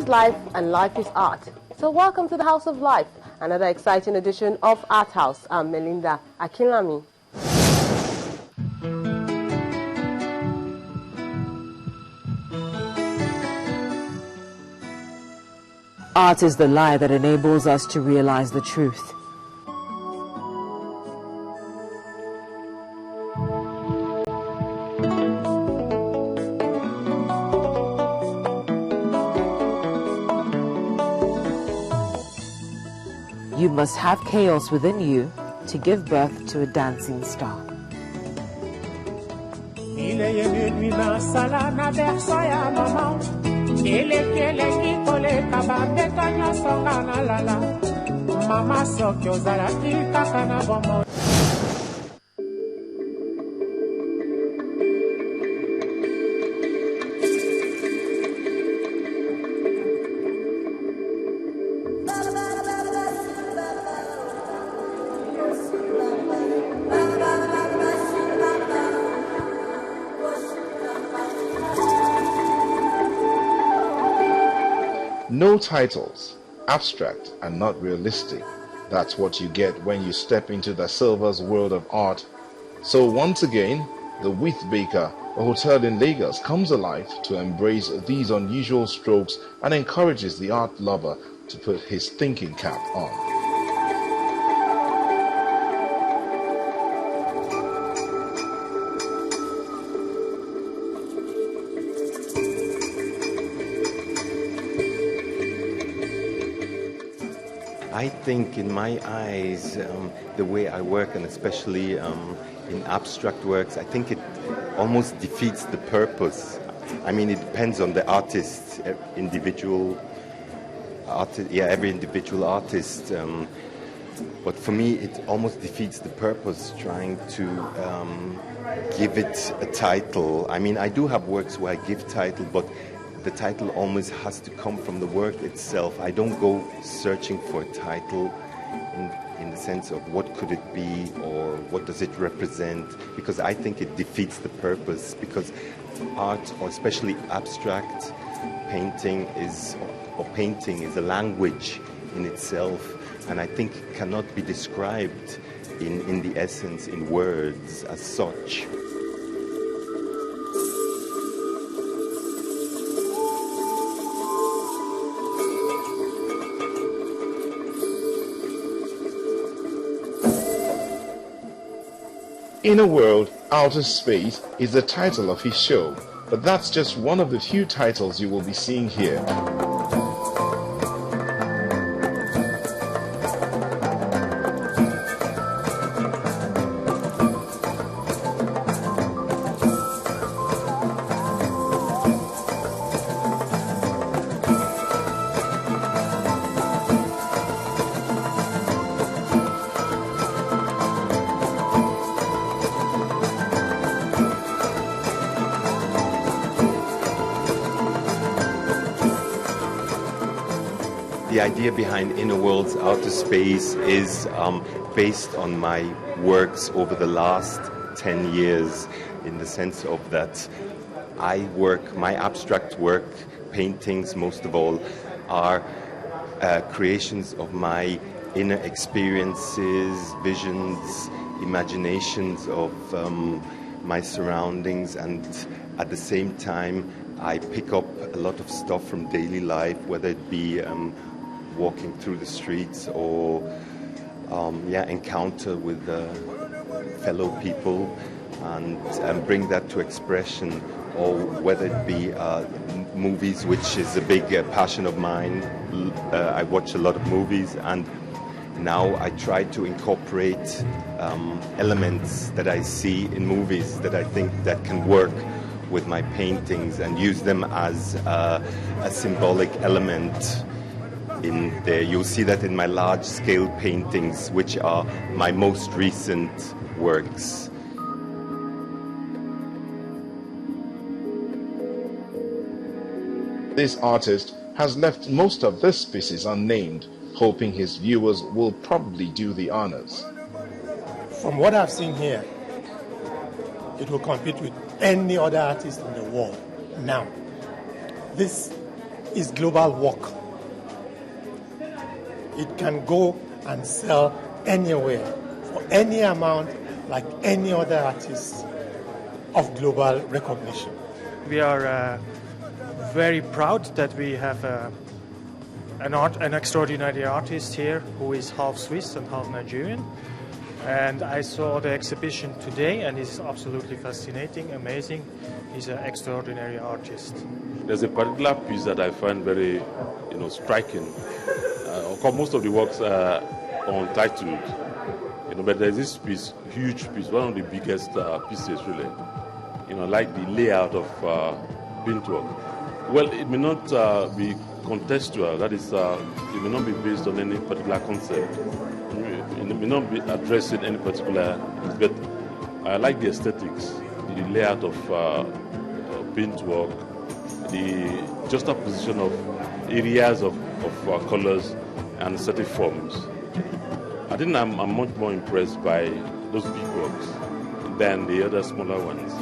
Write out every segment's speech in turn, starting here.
is life and life is art. So welcome to the House of Life, another exciting edition of Art House. I'm Melinda Akinlami. Art is the lie that enables us to realize the truth. You must have chaos within you to give birth to a dancing star. No titles, abstract and not realistic. That's what you get when you step into the Silva's world of art. So once again, the With Baker, a hotel in Lagos, comes alive to embrace these unusual strokes and encourages the art lover to put his thinking cap on. I think in my eyes, the way I work, and especially in abstract works, I think it almost defeats the purpose. I mean, it depends on the artist, every individual artist. But for me, it almost defeats the purpose, trying to give it a title. I mean, I do have works where I give title, but the title almost has to come from the work itself. I don't go searching for a title in the sense of what could it be or what does it represent, because I think it defeats the purpose, because art, or especially abstract painting, is a language in itself, and I think it cannot be described in the essence in words as such. In a World, Outer Space is the title of his show, but that's just one of the few titles you will be seeing here. The idea behind Inner Worlds, Outer Space is based on my works over the last 10 years, in the sense of that my abstract work, paintings most of all, are creations of my inner experiences, visions, imaginations of my surroundings, and at the same time I pick up a lot of stuff from daily life, whether it be walking through the streets or encounter with fellow people, and bring that to expression, or whether it be movies, which is a big passion of mine. I watch a lot of movies, and now I try to incorporate elements that I see in movies that I think that can work with my paintings, and use them as a symbolic element in there. You'll see that in my large-scale paintings, which are my most recent works. This artist has left most of this species unnamed, hoping his viewers will probably do the honors. From what I've seen here, it will compete with any other artist in the world. Now, this is global work. It can go and sell anywhere for any amount, like any other artist of global recognition. We are very proud that we have an extraordinary artist here who is half Swiss and half Nigerian. And I saw the exhibition today, and it's absolutely fascinating, amazing. He's an extraordinary artist. There's a particular piece that I find very, striking. Most of the works are untitled, but there's this piece, huge piece, one of the biggest pieces really. Like the layout of paintwork. Well, it may not be contextual. That is, it may not be based on any particular concept. It may not be addressing any particular, but I like the aesthetics, the layout of paintwork, the juxtaposition of areas of colors and certain forms. I think I'm much more impressed by those big works than the other smaller ones.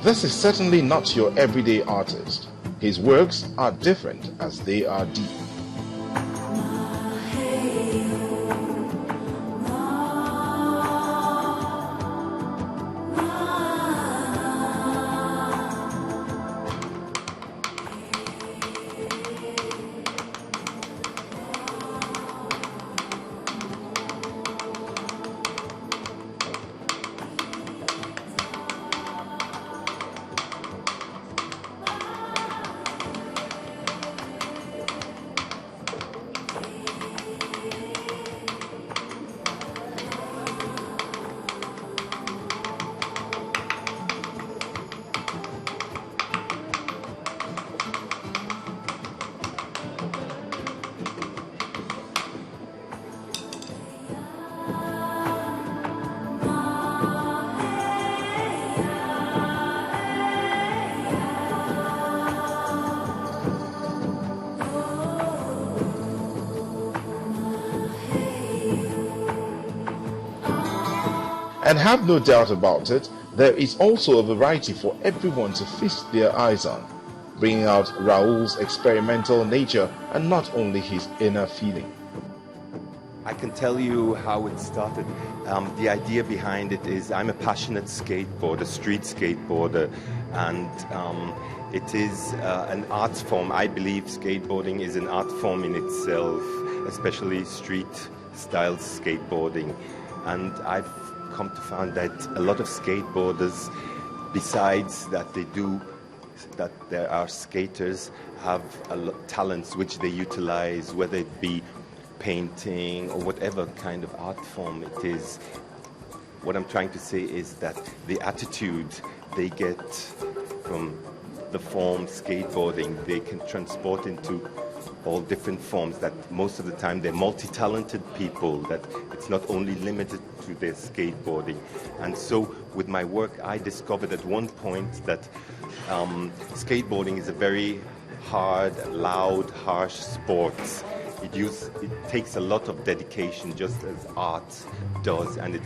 This is certainly not your everyday artist. His works are different as they are deep. And have no doubt about it, there is also a variety for everyone to feast their eyes on, bringing out Raoul's experimental nature and not only his inner feeling. I can tell you how it started. The idea behind it is I'm a passionate skateboarder, street skateboarder, and it is an art form. I believe skateboarding is an art form in itself, especially street-style skateboarding. And I've come to find that a lot of skateboarders, besides that there are skaters, have a lot of talents which they utilize, whether it be painting or whatever kind of art form it is. What I'm trying to say is that the attitude they get from the form skateboarding, they can transport into all different forms, that most of the time they're multi-talented people, that it's not only limited to their skateboarding. And so with my work, I discovered at one point that skateboarding is a very hard, loud, harsh sport. It takes a lot of dedication, just as art does. And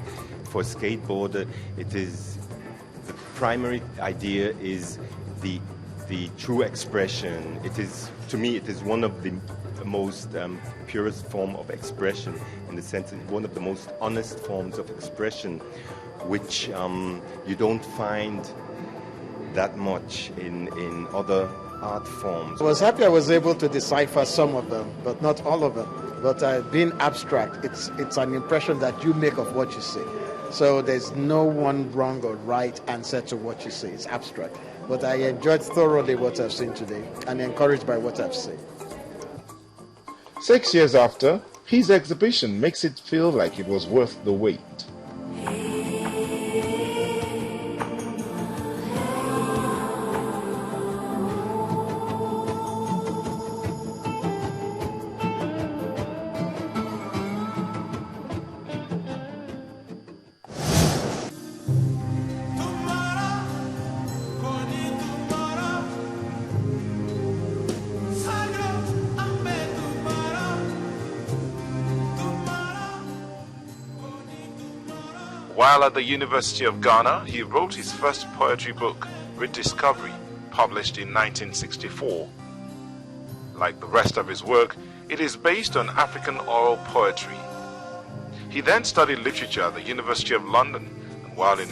for a skateboarder, the primary idea is the true expression. To me, it is one of the most purest form of expression, in the sense it's one of the most honest forms of expression, which you don't find that much in other art forms. I was happy I was able to decipher some of them, but not all of them. But being abstract, it's an impression that you make of what you see. So there's no one wrong or right answer to what you see. It's abstract. But I enjoyed thoroughly what I've seen today and encouraged by what I've seen. 6 years after, his exhibition makes it feel like it was worth the wait. While at the University of Ghana, he wrote his first poetry book, Rediscovery, published in 1964. Like the rest of his work, it is based on African oral poetry. He then studied literature at the University of London, and while in